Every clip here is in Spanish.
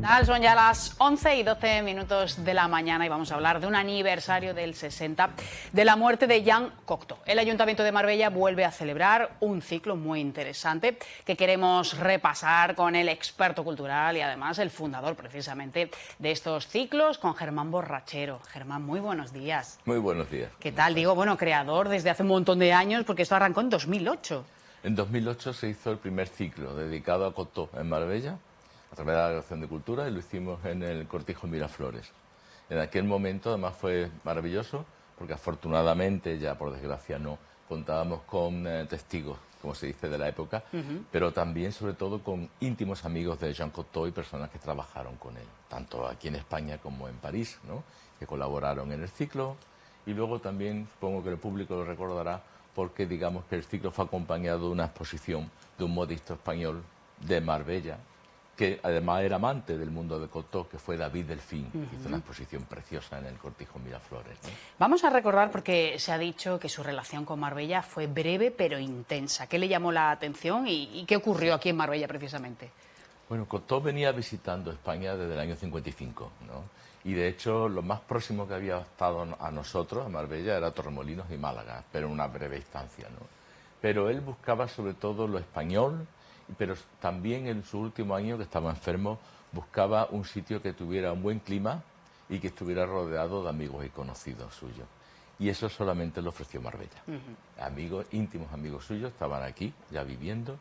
tal? Son ya las 11:12 de la mañana y vamos a hablar de un aniversario del 60 de la muerte de Jean Cocteau. El Ayuntamiento de Marbella vuelve a celebrar un ciclo muy interesante que queremos repasar con el experto cultural y además el fundador precisamente de estos ciclos, con Germán Borrachero. Germán, muy buenos días. Muy buenos días. ¿Qué tal? Digo, bueno, creador desde hace un montón de años, porque esto arrancó en 2008. En 2008 se hizo el primer ciclo dedicado a Cocteau en Marbella, a través de la Delegación de Cultura, y lo hicimos en el Cortijo Miraflores. En aquel momento, además, fue maravilloso, porque afortunadamente, ya por desgracia no, contábamos con testigos, como se dice, de la época, pero también, sobre todo, con íntimos amigos de Jean Cocteau y personas que trabajaron con él, tanto aquí en España como en París, ¿no?, que colaboraron en el ciclo. Y luego también, supongo que el público lo recordará, porque digamos que el ciclo fue acompañado de una exposición de un modisto español de Marbella, que además era amante del mundo de Cocteau, que fue David Delfín, que hizo una exposición preciosa en el Cortijo Miraflores, ¿no? Vamos a recordar, porque se ha dicho que su relación con Marbella fue breve pero intensa. ¿Qué le llamó la atención y qué ocurrió aquí en Marbella precisamente? Bueno, Cocteau venía visitando España desde el año 55, ¿no? Y de hecho, lo más próximo que había estado a nosotros, a Marbella, era Torremolinos y Málaga, pero en una breve instancia, ¿no? Pero él buscaba sobre todo lo español, pero también en su último año, que estaba enfermo, buscaba un sitio que tuviera un buen clima y que estuviera rodeado de amigos y conocidos suyos. Y eso solamente lo ofreció Marbella. Amigos, íntimos amigos suyos estaban aquí, ya viviendo,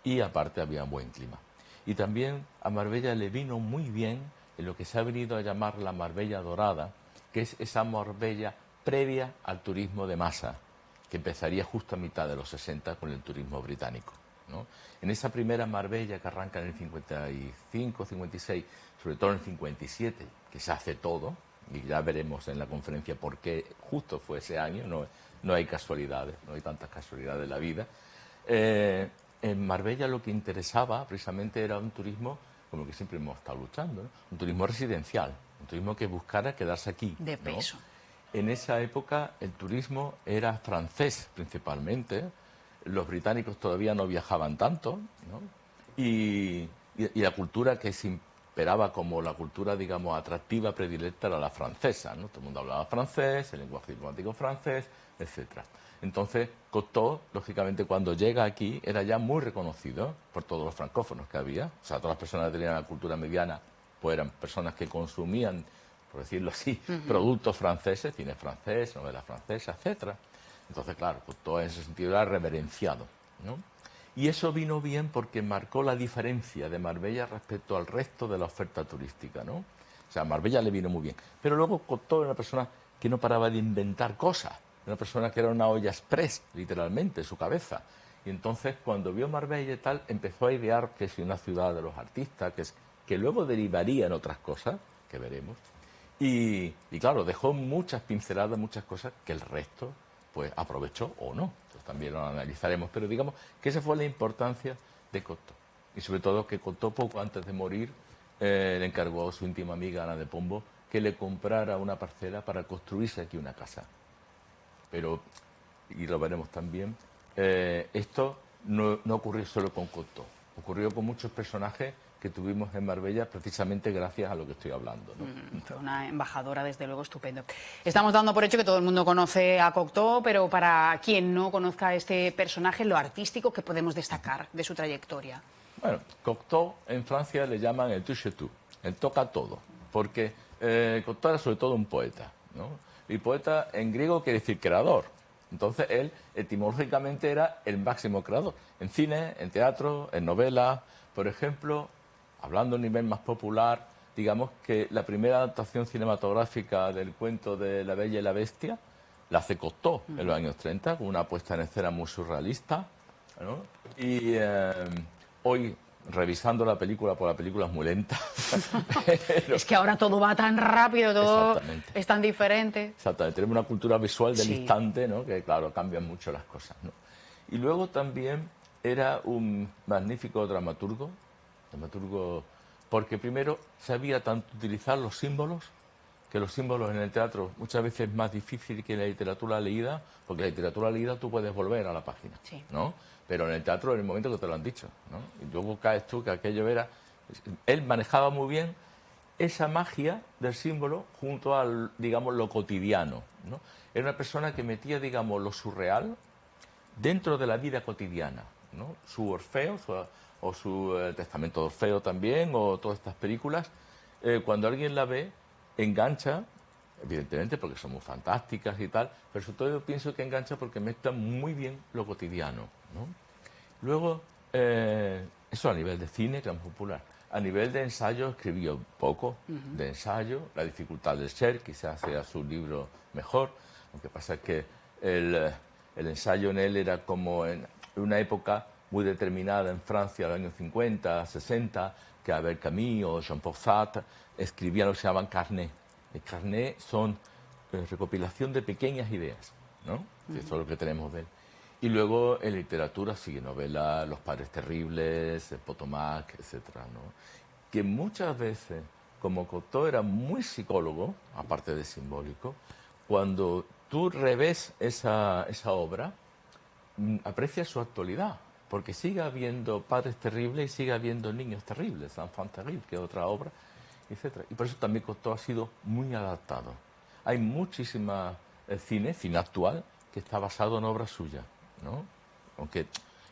y aparte había un buen clima. Y también a Marbella le vino muy bien en lo que se ha venido a llamar la Marbella Dorada, que es esa Marbella previa al turismo de masa, que empezaría justo a mitad de los 60 con el turismo británico, ¿no? En esa primera Marbella que arranca en el 55, 56, sobre todo en el 57, que se hace todo, y ya veremos en la conferencia por qué justo fue ese año, no hay casualidades, no hay tantas casualidades en la vida. En Marbella lo que interesaba precisamente era un turismo como el que siempre hemos estado luchando, ¿no? Un turismo residencial, un turismo que buscara quedarse aquí, De ¿no? peso. En esa época el turismo era francés principalmente, los británicos todavía no viajaban tanto, ¿no? Y la cultura que se imperaba como la cultura, digamos, atractiva, predilecta, era la francesa, ¿no? Todo el mundo hablaba francés, el lenguaje diplomático francés, etcétera. Entonces, Cocteau, lógicamente, cuando llega aquí, era ya muy reconocido por todos los francófonos que había. O sea, todas las personas que tenían la cultura mediana, pues eran personas que consumían, por decirlo así, productos franceses, cine francés, novela francesa, etcétera. Entonces, claro, Cocteau en ese sentido era reverenciado, ¿no? Y eso vino bien porque marcó la diferencia de Marbella respecto al resto de la oferta turística, ¿no? O sea, a Marbella le vino muy bien. Pero luego Cocteau era una persona que no paraba de inventar cosas. Una persona que era una olla express, literalmente, en su cabeza. Y entonces, cuando vio Marbella y tal, empezó a idear que es una ciudad de los artistas, que luego derivaría en otras cosas, que veremos. Y claro, dejó muchas pinceladas, muchas cosas que el resto pues aprovechó o no. Entonces, también lo analizaremos. Pero digamos que esa fue la importancia de Cocteau. Y sobre todo que Cocteau, poco antes de morir, le encargó a su íntima amiga Ana de Pombo que le comprara una parcela para construirse aquí una casa. Pero, y lo veremos también, esto no ocurrió solo con Cocteau, ocurrió con muchos personajes que tuvimos en Marbella precisamente gracias a lo que estoy hablando, ¿no? Fue una embajadora, desde luego, estupendo. Estamos dando por hecho que todo el mundo conoce a Cocteau, pero para quien no conozca a este personaje, lo artístico que podemos destacar de su trayectoria. Bueno, Cocteau en Francia le llaman el touche-tout, el toca todo, porque Cocteau era sobre todo un poeta, ¿no? Y poeta en griego quiere decir creador. Entonces él etimológicamente era el máximo creador. En cine, en teatro, en novela. Por ejemplo, hablando a un nivel más popular, digamos que la primera adaptación cinematográfica del cuento de La Bella y la Bestia la hace Cocteau en los años 30, con una puesta en escena muy surrealista, ¿no? Y hoy, revisando la película, porque la película es muy lenta. Pero es que ahora todo va tan rápido, todo es tan diferente. Exactamente, tenemos una cultura visual del Sí. instante, ¿no? Que claro, cambian mucho las cosas, ¿no? Y luego también era un magnífico dramaturgo, porque primero sabía tanto utilizar los símbolos, que los símbolos en el teatro muchas veces es más difícil que en la literatura leída, porque en la literatura leída tú puedes volver a la página, Sí. ¿no? Pero en el teatro, en el momento que te lo han dicho, ¿no? Y luego caes tú, que aquello era... Él manejaba muy bien esa magia del símbolo junto al, digamos, lo cotidiano, ¿no? Era una persona que metía, digamos, lo surreal dentro de la vida cotidiana, ¿no? Su Orfeo, o su Testamento de Orfeo también, o todas estas películas, cuando alguien la ve, engancha, evidentemente porque son muy fantásticas y tal, pero sobre todo yo pienso que engancha porque mezcla muy bien lo cotidiano, ¿no? Luego, eso a nivel de cine, que es muy popular. A nivel de ensayo escribió poco de ensayo, La dificultad del ser, quizás sea su libro mejor, aunque pasa que el ensayo en él era como en una época muy determinada en Francia, en los años 50, 60, que Albert Camus o Jean-Paul Sartre escribían lo que se llaman carnets. El carnet son recopilación de pequeñas ideas, ¿no? Eso es lo que tenemos de él. Y luego en literatura sigue novela, Los padres terribles, Potomac, etcétera, ¿no? Que muchas veces, como Cocteau era muy psicólogo, aparte de simbólico, cuando tú revés esa obra, aprecias su actualidad, porque sigue habiendo padres terribles y sigue habiendo niños terribles, Enfants terribles, que es otra obra, etcétera. Y por eso también Cocteau ha sido muy adaptado. Hay muchísima cine actual, que está basado en obras suyas, ¿no? Aunque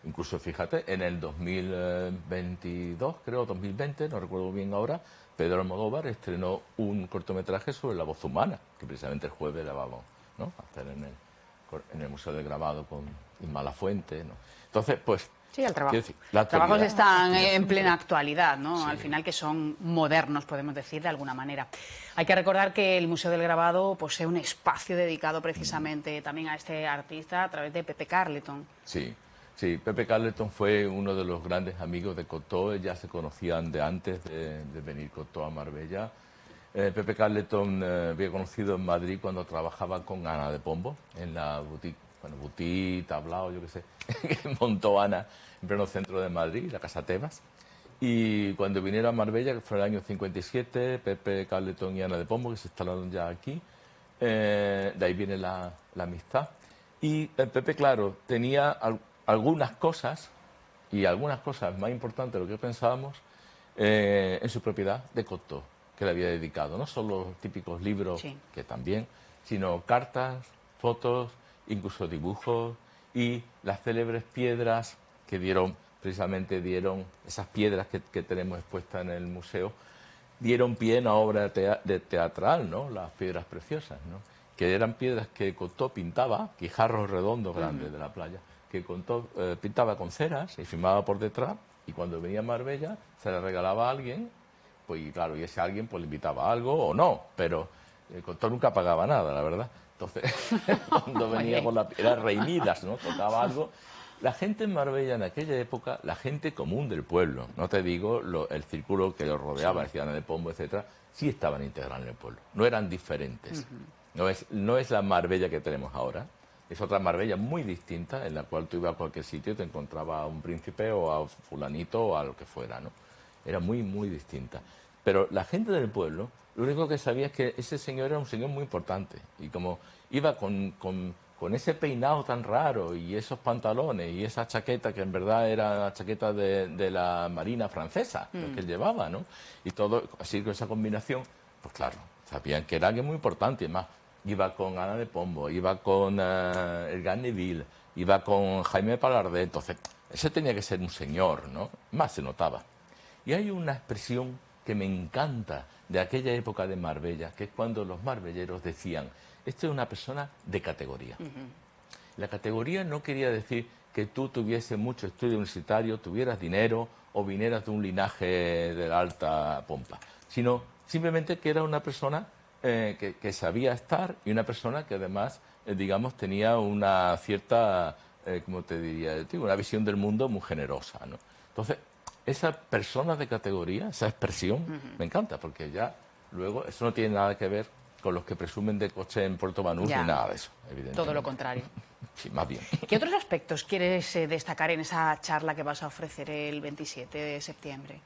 incluso, fíjate, en el 2022, creo, 2020, no recuerdo bien ahora, Pedro Almodóvar estrenó un cortometraje sobre la voz humana, que precisamente el jueves la vamos, ¿no?, a hacer en el Museo del Grabado con Isma Lafuente, ¿no? Entonces, pues... Sí, el trabajo. Decir, Los trabajos están en plena actualidad, ¿no? Sí. Al final, que son modernos, podemos decir, de alguna manera. Hay que recordar que el Museo del Grabado posee un espacio dedicado precisamente también a este artista a través de Pepe Carleton. Sí, sí, Pepe Carleton fue uno de los grandes amigos de Cocteau, ya se conocían de antes de venir Cocteau a Marbella. Pepe Carleton había conocido en Madrid cuando trabajaba con Ana de Pombo, en la boutique, Tablao, yo qué sé, que montó Ana en pleno centro de Madrid, la Casa Tebas. Y cuando vinieron a Marbella, que fue el año 57, Pepe Carleton y Ana de Pombo, que se instalaron ya aquí, de ahí viene la amistad. Y Pepe, claro, tenía algunas cosas, y algunas cosas más importantes de lo que pensábamos, en su propiedad de Cocteau, que le había dedicado. No solo los típicos libros, sí, que también, sino cartas, fotos, incluso dibujos, y las célebres piedras que precisamente dieron, esas piedras que tenemos expuestas en el museo, dieron pie a una obra teatral, ¿no? Las piedras preciosas, ¿no? Que eran piedras que Cocteau pintaba, guijarros redondos grandes de la playa, que Cocteau pintaba con ceras y firmaba por detrás, y cuando venía a Marbella se le regalaba a alguien, pues y claro, y ese alguien pues le invitaba a algo o no, pero Cocteau nunca pagaba nada, la verdad. Entonces, cuando venía con la piedra reinidas, ¿no?, tocaba algo. La gente en Marbella en aquella época, la gente común del pueblo, no te digo el círculo que lo rodeaba, el Ciudadano de Pombo, etcétera, sí estaban integrados en el pueblo, no eran diferentes. No es la Marbella que tenemos ahora, es otra Marbella muy distinta, en la cual tú ibas a cualquier sitio y te encontrabas a un príncipe o a fulanito o a lo que fuera, ¿no? Era muy, muy distinta. Pero la gente del pueblo, lo único que sabía es que ese señor era un señor muy importante, y como iba con ese peinado tan raro y esos pantalones y esa chaqueta, que en verdad era la chaqueta de la Marina francesa, lo que él llevaba, ¿no? Y todo, así con esa combinación, pues claro, sabían que era alguien muy importante. Y además, iba con Ana de Pombo, iba con el Garneville, iba con Jaime Palardet, entonces, ese tenía que ser un señor, ¿no? Más se notaba. Y hay una expresión que me encanta de aquella época de Marbella, que es cuando los marbelleros decían: esta es una persona de categoría. La categoría no quería decir que tú tuvieses mucho estudio universitario, tuvieras dinero o vinieras de un linaje de la alta pompa, sino simplemente que era una persona que sabía estar, y una persona que además, digamos, tenía una cierta, ¿cómo te diría? Una visión del mundo muy generosa, ¿no? Entonces, esa persona de categoría, esa expresión, me encanta, porque ya luego eso no tiene nada que ver con los que presumen de coche en Puerto Banús ni nada de eso, evidentemente. Todo lo contrario. Sí, más bien. ¿Qué otros aspectos quieres destacar en esa charla que vas a ofrecer el 27 de septiembre?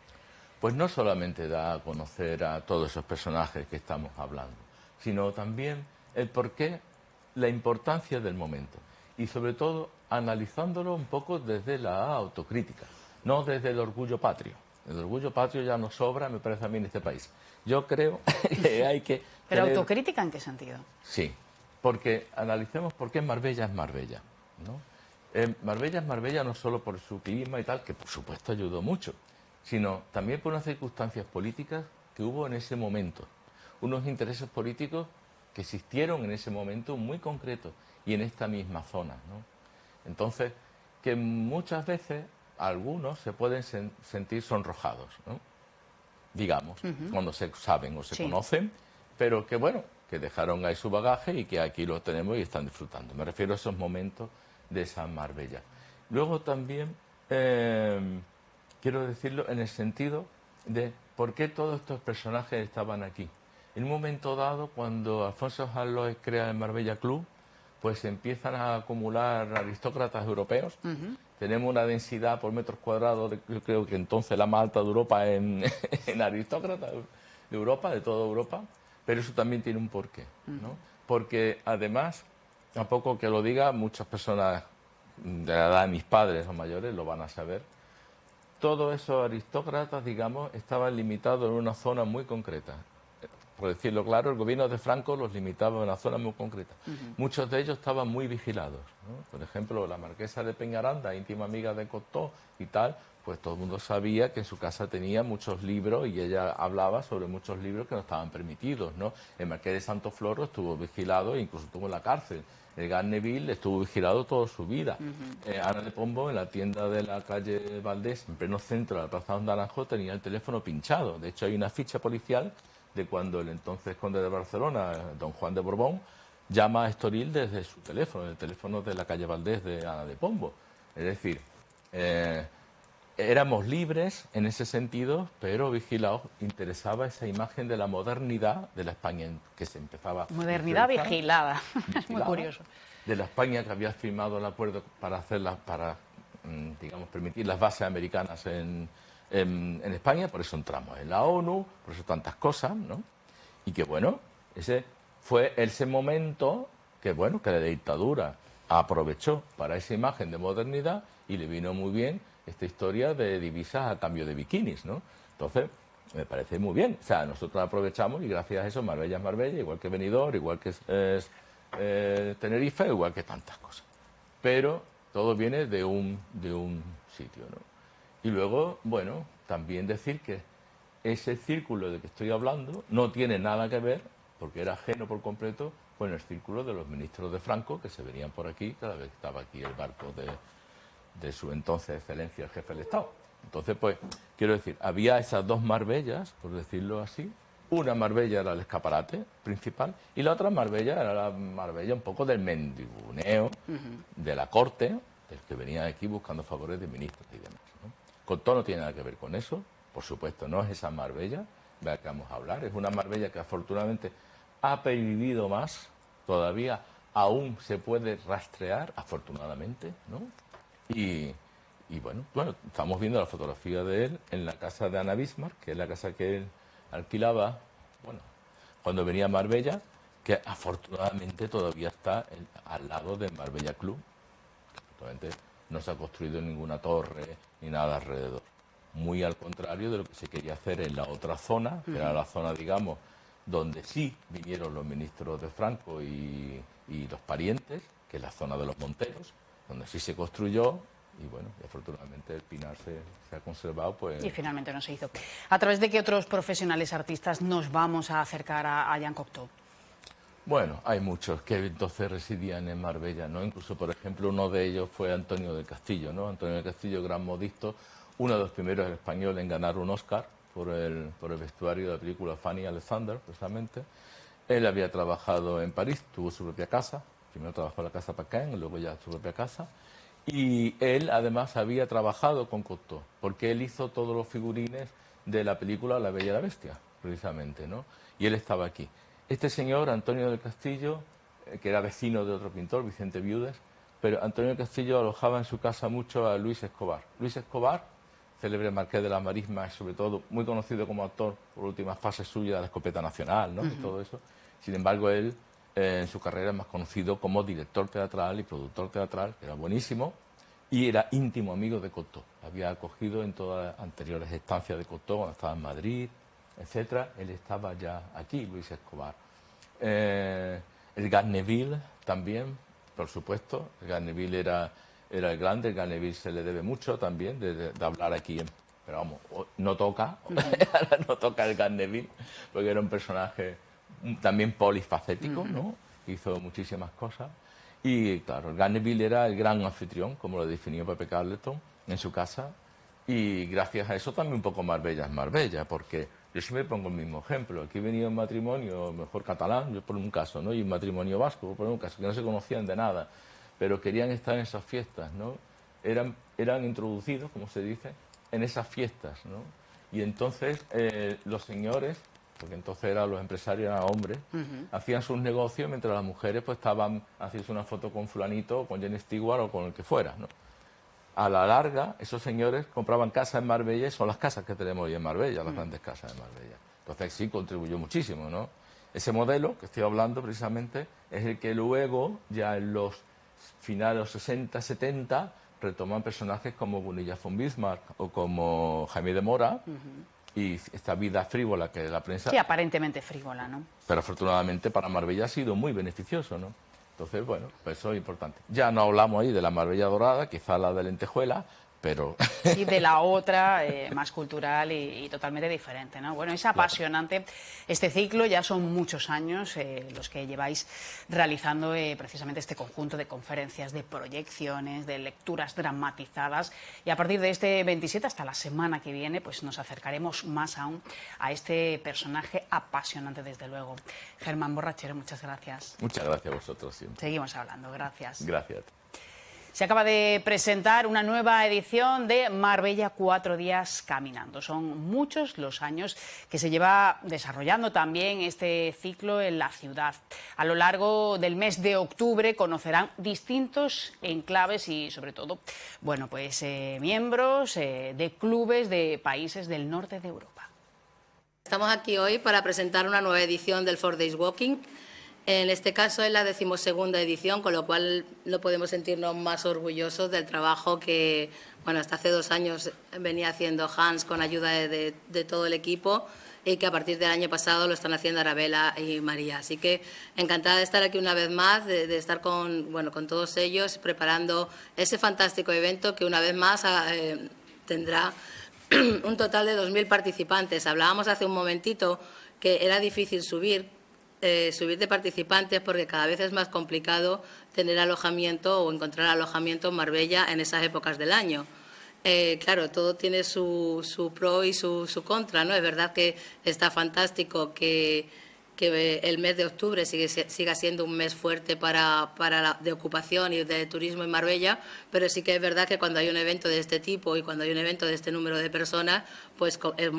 Pues no solamente da a conocer a todos esos personajes que estamos hablando, sino también el porqué, la importancia del momento, y sobre todo analizándolo un poco desde la autocrítica, no desde el orgullo patrio, El orgullo patrio ya nos sobra, me parece a mí, en este país. Yo creo que hay que... ¿Pero tener... autocrítica en qué sentido? Sí, porque analicemos por qué Marbella es Marbella, ¿no? Marbella es Marbella no solo por su clima y tal, que por supuesto ayudó mucho, sino también por unas circunstancias políticas que hubo en ese momento, unos intereses políticos que existieron en ese momento muy concretos y en esta misma zona, ¿no? Entonces, que muchas veces algunos se pueden sentir sonrojados, ¿no? Digamos, cuando se saben o se conocen, pero que bueno, que dejaron ahí su bagaje y que aquí lo tenemos y están disfrutando. Me refiero a esos momentos de esa Marbella. Luego también quiero decirlo en el sentido de por qué todos estos personajes estaban aquí. En un momento dado, cuando Alfonso Harloes crea el Marbella Club, pues se empiezan a acumular aristócratas europeos. Tenemos una densidad por metros cuadrados, yo creo que entonces la más alta de Europa en aristócratas de Europa, de toda Europa, pero eso también tiene un porqué, ¿no? Porque además, a poco que lo diga, muchas personas de la edad de mis padres o mayores lo van a saber, todos esos aristócratas, digamos, estaban limitados en una zona muy concreta. Por decirlo claro, el gobierno de Franco los limitaba en una zona muy concreta. Muchos de ellos estaban muy vigilados, ¿no? Por ejemplo, la marquesa de Peñaranda, íntima amiga de Cocteau y tal, pues todo el mundo sabía que en su casa tenía muchos libros y ella hablaba sobre muchos libros que no estaban permitidos, ¿no? El marqués de Santo Floro estuvo vigilado e incluso estuvo en la cárcel. El Garneville estuvo vigilado toda su vida. Ana de Pombo, en la tienda de la calle Valdés, en pleno centro de la Plaza Don Naranjo, tenía el teléfono pinchado. De hecho, hay una ficha policial de cuando el entonces conde de Barcelona, don Juan de Borbón, llama a Estoril desde su teléfono, el teléfono de la calle Valdés de Ana de Pombo. Es decir, éramos libres en ese sentido, pero vigilados. Interesaba esa imagen de la modernidad de la España que se empezaba... Modernidad vigilada. Es muy curioso. De la España que había firmado el acuerdo para digamos, permitir las bases americanas en España, por eso entramos en la ONU, por eso tantas cosas, ¿no? Y que bueno, ese fue ese momento que bueno, que la dictadura aprovechó para esa imagen de modernidad y le vino muy bien esta historia de divisas a cambio de bikinis, ¿no? Entonces, me parece muy bien. O sea, nosotros aprovechamos y gracias a eso Marbella es Marbella, igual que Benidorm, igual que Tenerife, igual que tantas cosas. Pero todo viene de un sitio, ¿no? Y luego, bueno, también decir que ese círculo de que estoy hablando no tiene nada que ver, porque era ajeno por completo, con el círculo de los ministros de Franco que se venían por aquí cada vez que estaba aquí el barco de su entonces excelencia, el jefe del Estado. Entonces, pues, quiero decir, había esas dos Marbellas, por decirlo así. Una Marbella era el escaparate principal y la otra Marbella era la Marbella un poco del mendiguneo, de la corte, del que venía aquí buscando favores de ministros y demás, ¿no? Cocteau no tiene nada que ver con eso, por supuesto, no es esa Marbella de la que vamos a hablar, es una Marbella que afortunadamente ha pervivido más, todavía aún se puede rastrear, afortunadamente, ¿no? Y bueno, estamos viendo la fotografía de él en la casa de Ana Bismarck, que es la casa que él alquilaba, bueno, cuando venía a Marbella, que afortunadamente todavía está al lado del Marbella Club. Actualmente no se ha construido ninguna torre ni nada alrededor. Muy al contrario de lo que se quería hacer en la otra zona, que era la zona, digamos, donde sí vinieron los ministros de Franco y los parientes, que es la zona de los Monteros, donde sí se construyó. Y bueno, afortunadamente el Pinar se ha conservado, pues... Y finalmente no se hizo. ¿A través de qué otros profesionales artistas nos vamos a acercar a Jean Cocteau? Bueno, hay muchos que entonces residían en Marbella, ¿no? Incluso, por ejemplo, uno de ellos fue Antonio del Castillo, ¿no? Antonio del Castillo, gran modisto, uno de los primeros españoles en ganar un Oscar por el vestuario de la película Fanny Alexander, precisamente. Él había trabajado en París, tuvo su propia casa, primero trabajó en la casa Paquin, luego ya su propia casa. Y él, además, había trabajado con Cocteau, porque él hizo todos los figurines de la película La Bella y la Bestia, precisamente, ¿no? Y él estaba aquí. Este señor, Antonio del Castillo, que era vecino de otro pintor, Vicente Viudes, pero Antonio del Castillo alojaba en su casa mucho a Luis Escobar. Luis Escobar, célebre marqués de las Marismas, sobre todo muy conocido como actor por últimas fases suyas de la Escopeta Nacional, ¿no? Y todo eso. Sin embargo, él... en su carrera es más conocido como director teatral y productor teatral, que era buenísimo, y era íntimo amigo de Cocteau. Había acogido en todas las anteriores estancias de Cocteau, cuando estaba en Madrid, etcétera. Él estaba ya aquí, Luis Escobar. El Garneville también, por supuesto. El Garneville era el grande, el Garneville se le debe mucho también de hablar aquí. Pero vamos, no toca, no toca el Garneville, porque era un personaje también polifacético, ¿no? Hizo muchísimas cosas. Y claro, el Garneville era el gran anfitrión, como lo definió Pepe Carleton en su casa. Y gracias a eso también un poco Marbella es Marbella, porque yo siempre pongo el mismo ejemplo. Aquí venía un matrimonio, mejor catalán, yo por un caso, ¿no? Y un matrimonio vasco, por un caso, que no se conocían de nada, pero querían estar en esas fiestas, ¿no? Eran introducidos, como se dice, en esas fiestas, ¿no? Y entonces los señores, porque entonces los empresarios eran hombres, hacían sus negocios mientras las mujeres pues estaban haciendo una foto con fulanito, o con Jenny Stewart o con el que fuera, ¿no? A la larga, esos señores compraban casas en Marbella y son las casas que tenemos hoy en Marbella, las grandes casas de Marbella. Entonces sí contribuyó muchísimo, ¿no? Ese modelo que estoy hablando precisamente es el que luego, ya en los finales de los 60, 70, retoman personajes como Gunilla von Bismarck o como Jaime de Mora, y esta vida frívola que la prensa... Sí, aparentemente frívola, ¿no? Pero afortunadamente para Marbella ha sido muy beneficioso, ¿no? Entonces, bueno, pues eso es importante. Ya no hablamos ahí de la Marbella dorada, quizá la de lentejuela, pero... Sí, de la otra, más cultural y totalmente diferente, ¿no? Bueno, es apasionante este ciclo, ya son muchos años los que lleváis realizando precisamente este conjunto de conferencias, de proyecciones, de lecturas dramatizadas, y a partir de este 27 hasta la semana que viene, pues nos acercaremos más aún a este personaje apasionante, desde luego. Germán Borrachero, muchas gracias. Muchas gracias a vosotros siempre. Seguimos hablando, gracias. Gracias. Se acaba de presentar una nueva edición de Marbella 4 días caminando. Son muchos los años que se lleva desarrollando también este ciclo en la ciudad. A lo largo del mes de octubre conocerán distintos enclaves y, sobre todo, bueno, pues miembros de clubes de países del norte de Europa. Estamos aquí hoy para presentar una nueva edición del 4 Days Walking. En este caso es la 12ª edición, con lo cual no podemos sentirnos más orgullosos del trabajo que, bueno, hasta hace 2 años venía haciendo Hans con ayuda de todo el equipo, y que a partir del año pasado lo están haciendo Arabella y María. Así que encantada de estar aquí una vez más, de estar con todos ellos, preparando ese fantástico evento que una vez más tendrá un total de 2.000 participantes. Hablábamos hace un momentito que era difícil subir de participantes, porque cada vez es más complicado tener alojamiento o encontrar alojamiento en Marbella en esas épocas del año. Claro, todo tiene su pro y su contra, ¿no? Es verdad que está fantástico que el mes de octubre siga siendo un mes fuerte de ocupación y de turismo en Marbella, pero sí que es verdad que cuando hay un evento de este tipo y cuando hay un evento de este número de personas, pues es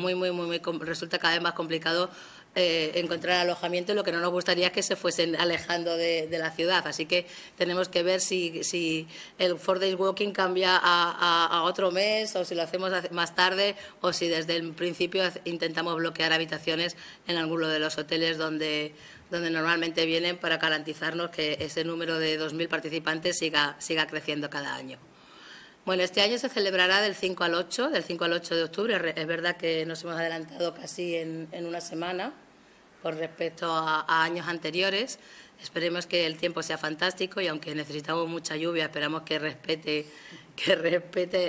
resulta cada vez más complicado encontrar alojamiento, y lo que no nos gustaría es que se fuesen alejando de la ciudad. Así que tenemos que ver si el 4 Days Walking cambia a otro mes, o si lo hacemos más tarde, o si desde el principio intentamos bloquear habitaciones en alguno de los hoteles donde normalmente vienen, para garantizarnos que ese número de 2.000 participantes siga creciendo cada año. Bueno, este año se celebrará del 5 al 8 de octubre. Es verdad que nos hemos adelantado casi en una semana con respecto a años anteriores. Esperemos que el tiempo sea fantástico, y aunque necesitamos mucha lluvia, esperamos que respete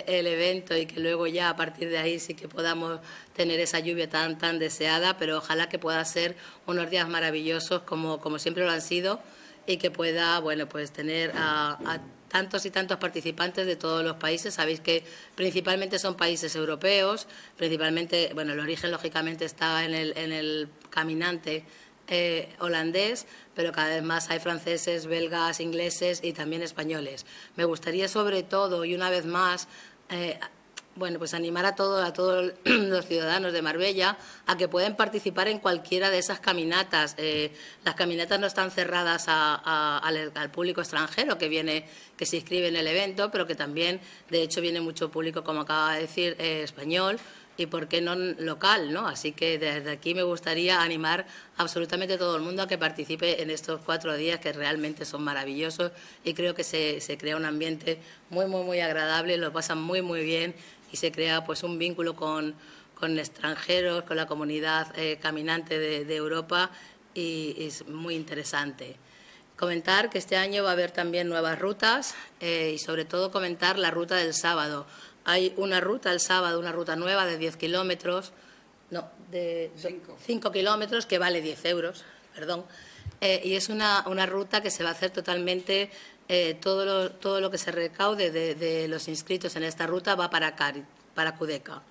el evento, y que luego ya a partir de ahí sí que podamos tener esa lluvia tan deseada, pero ojalá que pueda ser unos días maravillosos como siempre lo han sido, y que pueda, bueno, pues tener a tantos y tantos participantes de todos los países. Sabéis que principalmente son países europeos, principalmente, bueno, el origen lógicamente está en el caminante holandés, pero cada vez más hay franceses, belgas, ingleses y también españoles. Me gustaría sobre todo, y una vez más, bueno, pues animar a todos los ciudadanos de Marbella a que pueden participar en cualquiera de esas caminatas. Las caminatas no están cerradas al público extranjero que se inscribe en el evento, pero que también, de hecho, viene mucho público, como acaba de decir, español. y por qué no local, ¿no? Así que desde aquí me gustaría animar absolutamente a todo el mundo a que participe en estos 4 días que realmente son maravillosos y creo que se crea un ambiente muy, muy, muy agradable, lo pasan muy, muy bien y se crea pues un vínculo con extranjeros, con la comunidad caminante de Europa y es muy interesante. Comentar que este año va a haber también nuevas rutas y sobre todo comentar la ruta del sábado. Hay una ruta el sábado, una ruta nueva de 10 kilómetros, no, de 5 kilómetros, que vale 10 euros, perdón. Y es una ruta que se va a hacer totalmente, todo lo que se recaude de los inscritos en esta ruta va para Cudeca.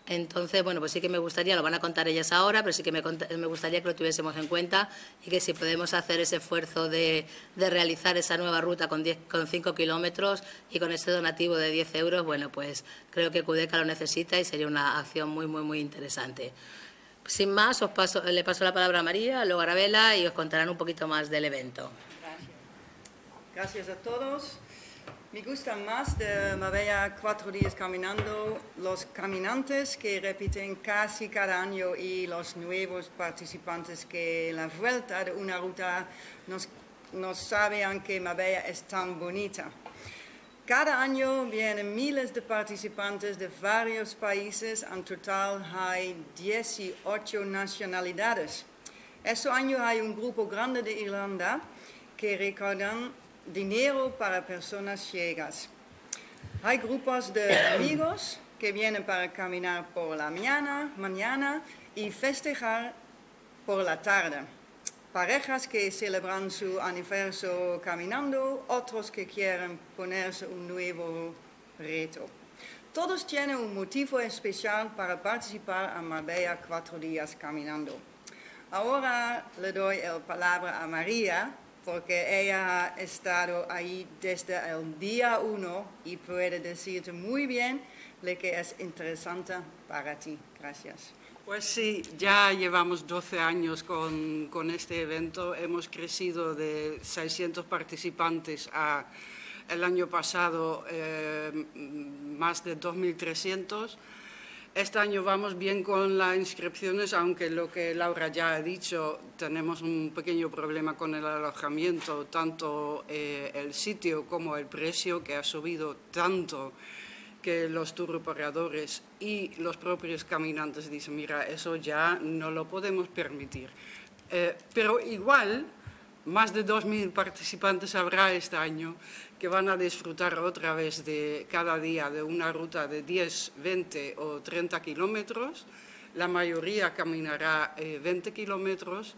Entonces, bueno, pues sí que me gustaría, lo van a contar ellas ahora, pero sí que me gustaría que lo tuviésemos en cuenta y que si podemos hacer ese esfuerzo de realizar esa nueva ruta con 5 kilómetros y con ese donativo de 10 euros, bueno, pues creo que Cudeca lo necesita y sería una acción muy, muy, muy interesante. Sin más, le paso la palabra a María, luego a Arabella y os contarán un poquito más del evento. Gracias a todos. Me gusta más de Marbella 4 días caminando, los caminantes que repiten casi cada año y los nuevos participantes que la vuelta de una ruta no saben que Marbella es tan bonita. Cada año vienen miles de participantes de varios países, en total hay 18 nacionalidades. Este año hay un grupo grande de Irlanda que recaudan dinero para personas ciegas. Hay grupos de amigos que vienen para caminar por la mañana y festejar por la tarde. Parejas que celebran su aniversario caminando, otros que quieren ponerse un nuevo reto. Todos tienen un motivo especial para participar en Marbella 4 días caminando. Ahora le doy la palabra a María, porque ella ha estado ahí desde el día 1 y puede decirte muy bien lo que es interesante para ti. Gracias. Pues sí, ya llevamos 12 años con este evento. Hemos crecido de 600 participantes a el año pasado más de 2.300. Este año vamos bien con las inscripciones, aunque lo que Laura ya ha dicho, tenemos un pequeño problema con el alojamiento, tanto el sitio como el precio, que ha subido tanto que los tour operadores y los propios caminantes dicen, mira, eso ya no lo podemos permitir. Pero igual, más de 2.000 participantes habrá este año que van a disfrutar otra vez de cada día de una ruta de 10, 20 o 30 kilómetros. La mayoría caminará 20 kilómetros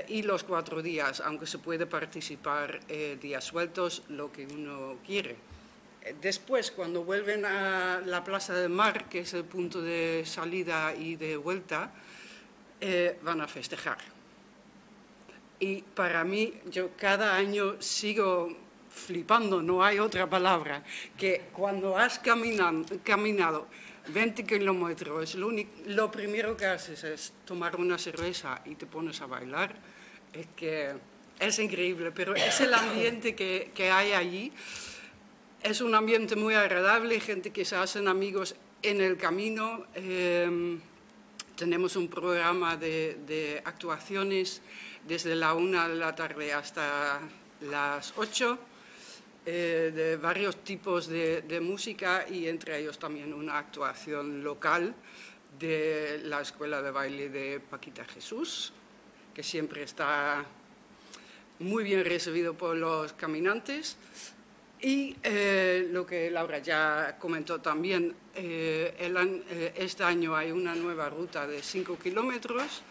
y los 4 días, aunque se puede participar días sueltos, lo que uno quiere. Después, cuando vuelven a la Plaza del Mar, que es el punto de salida y de vuelta, van a festejar. Y para mí, yo cada año sigo flipando, no hay otra palabra, que cuando has caminado 20 kilómetros, lo primero que haces es tomar una cerveza y te pones a bailar, es que es increíble, pero es el ambiente que hay allí. Es un ambiente muy agradable, gente que se hacen amigos en el camino. Tenemos un programa de actuaciones desde la 1 de la tarde hasta las 8, de varios tipos de música y entre ellos también una actuación local de la Escuela de Baile de Paquita Jesús, que siempre está muy bien recibido por los caminantes. Y lo que Laura ya comentó también, este año hay una nueva ruta de 5 kilómetros.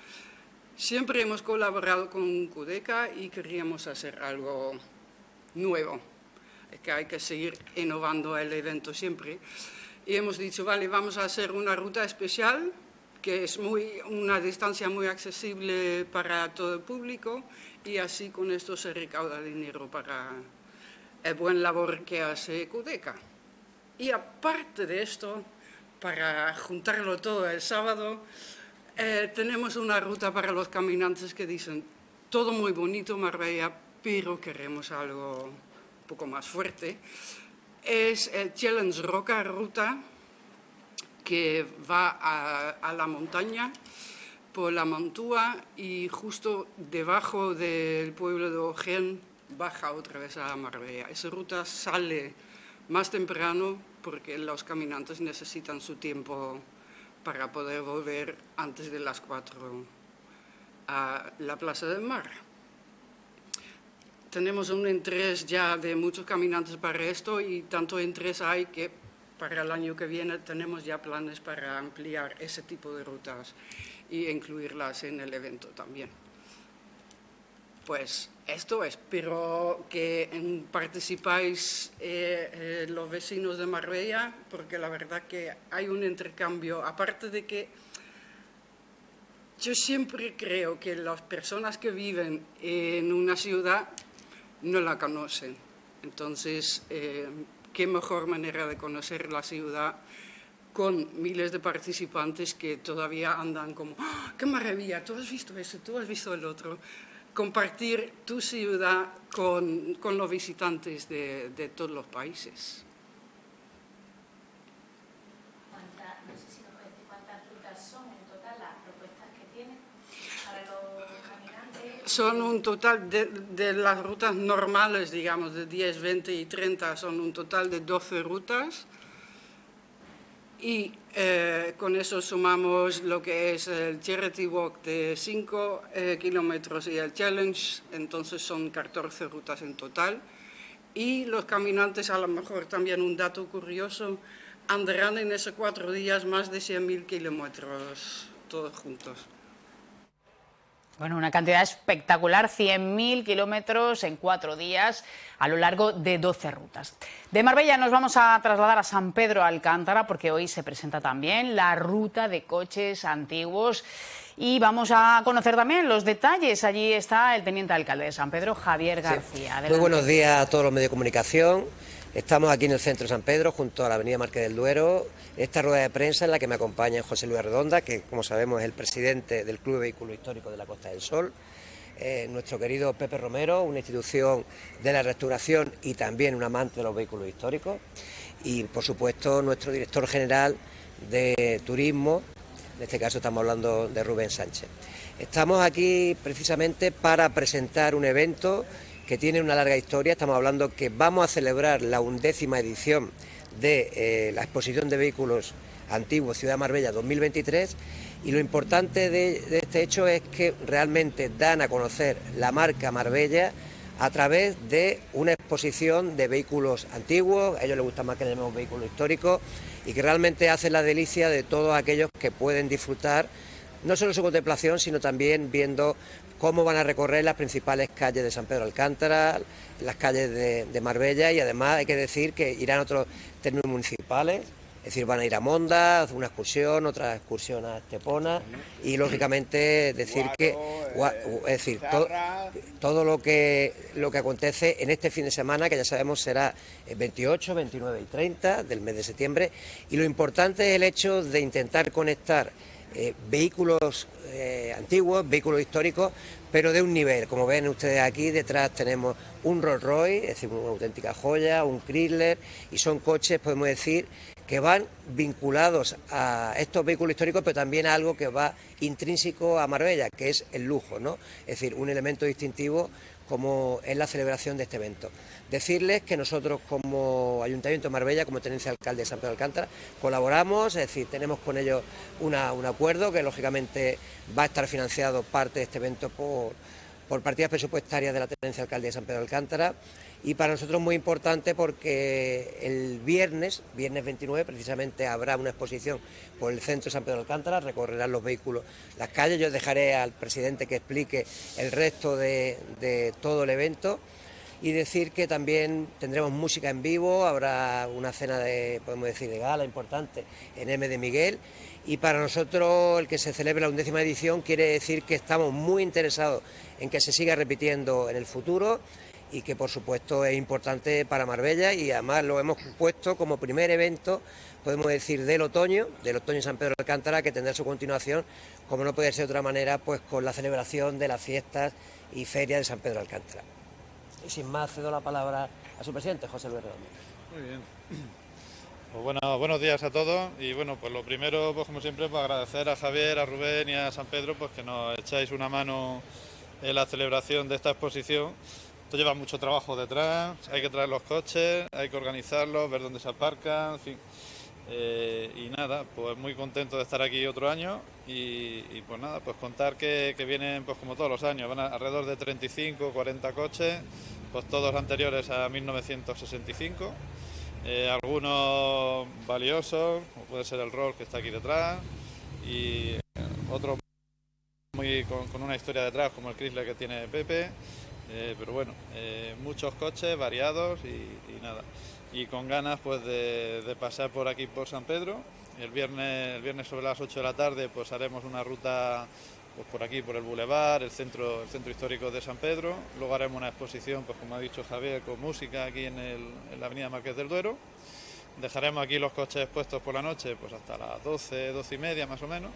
Siempre hemos colaborado con Cudeca y queríamos hacer algo nuevo. Es que hay que seguir innovando el evento siempre. Y hemos dicho, vale, vamos a hacer una ruta especial, que es una distancia muy accesible para todo el público, y así con esto se recauda dinero para el buen labor que hace Cudeca. Y aparte de esto, para juntarlo todo el sábado, tenemos una ruta para los caminantes que dicen, todo muy bonito Marbella, pero queremos algo un poco más fuerte. Es el Challenge Roca Ruta, que va a la montaña, por la Montúa, y justo debajo del pueblo de Ojén baja otra vez a Marbella. Esa ruta sale más temprano porque los caminantes necesitan su tiempo para poder volver antes de las 4 a la Plaza del Mar. Tenemos un interés ya de muchos caminantes para esto, y tanto interés hay que para el año que viene tenemos ya planes para ampliar ese tipo de rutas y incluirlas en el evento también. Pues esto, espero que participáis los vecinos de Marbella, porque la verdad que hay un intercambio, aparte de que yo siempre creo que las personas que viven en una ciudad no la conocen. Entonces, qué mejor manera de conocer la ciudad con miles de participantes que todavía andan como ¡oh, qué maravilla! Tú has visto eso, tú has visto el otro. Compartir tu ciudad con los visitantes de todos los países. No sé si nos puedes decir cuántas rutas son en total las propuestas que tienen para los caminantes. Son un total de las rutas normales, digamos, de 10, 20 y 30, son un total de 12 rutas. Y con eso sumamos lo que es el Charity Walk de 5 kilómetros y el Challenge, entonces son 14 rutas en total. Y los caminantes, a lo mejor también un dato curioso, andarán en esos 4 días más de 100.000 kilómetros, todos juntos. Bueno, una cantidad espectacular, 100.000 kilómetros en 4 días a lo largo de 12 rutas. De Marbella nos vamos a trasladar a San Pedro Alcántara porque hoy se presenta también la ruta de coches antiguos y vamos a conocer también los detalles. Allí está el teniente alcalde de San Pedro, Javier García. Sí. Muy buenos días a todos los medios de comunicación. Estamos aquí en el centro de San Pedro, junto a la avenida Marqués del Duero, esta rueda de prensa en la que me acompaña José Luis Redonda, que como sabemos es el presidente del Club de Vehículos Históricos de la Costa del Sol, nuestro querido Pepe Romero, una institución de la restauración y también un amante de los vehículos históricos, y por supuesto nuestro director general de turismo, en este caso estamos hablando de Rubén Sánchez. Estamos aquí precisamente para presentar un evento que tiene una larga historia. Estamos hablando que vamos a celebrar la 11ª edición de la exposición de vehículos antiguos Ciudad Marbella 2023, y lo importante de este hecho es que realmente dan a conocer la marca Marbella a través de una exposición de vehículos antiguos. A ellos les gusta más que le llamemos vehículos históricos, y que realmente hacen la delicia de todos aquellos que pueden disfrutar no solo su contemplación, sino también viendo cómo van a recorrer las principales calles de San Pedro Alcántara, las calles de Marbella, y además hay que decir que irán a otros términos municipales, es decir, van a ir a Monda, a hacer una excursión, otra excursión a Estepona, y lógicamente decir que, es decir, todo lo que acontece en este fin de semana, que ya sabemos será el 28, 29 y 30 del mes de septiembre, y lo importante es el hecho de intentar conectar vehículos antiguos, vehículos históricos, pero de un nivel. Como ven ustedes aquí, detrás tenemos un Rolls Royce, es decir, una auténtica joya, un Chrysler, y son coches, podemos decir, que van vinculados a estos vehículos históricos, pero también a algo que va intrínseco a Marbella, que es el lujo, ¿no? Es decir, un elemento distintivo como es la celebración de este evento. Decirles que nosotros como Ayuntamiento de Marbella, como tenencia de alcalde de San Pedro Alcántara, colaboramos, es decir, tenemos con ellos un acuerdo que lógicamente va a estar financiado parte de este evento por partidas presupuestarias de la tenencia de alcalde de San Pedro Alcántara, y para nosotros muy importante porque el viernes 29, precisamente habrá una exposición por el centro de San Pedro Alcántara, recorrerán los vehículos las calles. Yo dejaré al presidente que explique el resto de todo el evento, y decir que también tendremos música en vivo, habrá una cena podemos decir, de gala importante en M de Miguel, y para nosotros el que se celebre la 11ª edición quiere decir que estamos muy interesados en que se siga repitiendo en el futuro, y que por supuesto es importante para Marbella, y además lo hemos puesto como primer evento, podemos decir, del otoño San Pedro Alcántara, que tendrá su continuación, como no puede ser de otra manera, pues con la celebración de las fiestas y ferias de San Pedro Alcántara. Y sin más, cedo la palabra a su presidente, José Luis Redondo. Muy bien. Pues bueno, buenos días a todos y bueno, pues lo primero, pues como siempre, pues agradecer a Javier, a Rubén y a San Pedro pues que nos echáis una mano en la celebración de esta exposición. Esto lleva mucho trabajo detrás, hay que traer los coches, hay que organizarlos, ver dónde se aparcan, en fin. Y nada, pues muy contento de estar aquí otro año y pues nada, pues contar que vienen pues como todos los años, van alrededor de 35 o 40 coches, pues todos anteriores a 1965. Algunos valiosos, como puede ser el Rolls que está aquí detrás, y otros con una historia detrás, como el Chrysler que tiene Pepe, pero bueno, muchos coches variados y nada. Y con ganas pues de pasar por aquí por San Pedro. El viernes sobre las 8 de la tarde pues haremos una ruta pues por aquí, por el Boulevard, el centro histórico de San Pedro. Luego haremos una exposición, pues como ha dicho Javier, con música aquí en la avenida Marqués del Duero. Dejaremos aquí los coches expuestos por la noche, pues hasta las 12, 12 y media más o menos.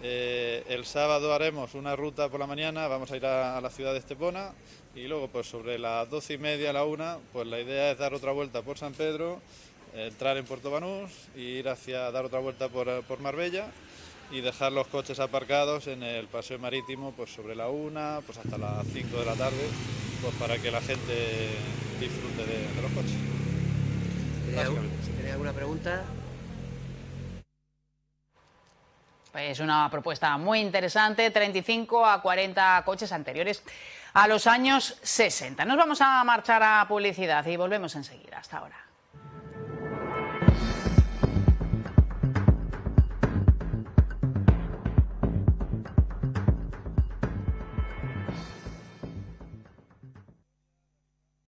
El sábado haremos una ruta por la mañana, vamos a ir a la ciudad de Estepona y luego pues sobre las 12 y media a la 1, pues la idea es dar otra vuelta por San Pedro, entrar en Puerto Banús y dar otra vuelta por Marbella y dejar los coches aparcados en el paseo marítimo pues sobre la 1, pues hasta las 5 de la tarde, pues para que la gente disfrute de los coches. Si tenéis alguna pregunta. Es una propuesta muy interesante, 35 a 40 coches anteriores a los años 60. Nos vamos a marchar a publicidad y volvemos enseguida. Hasta ahora.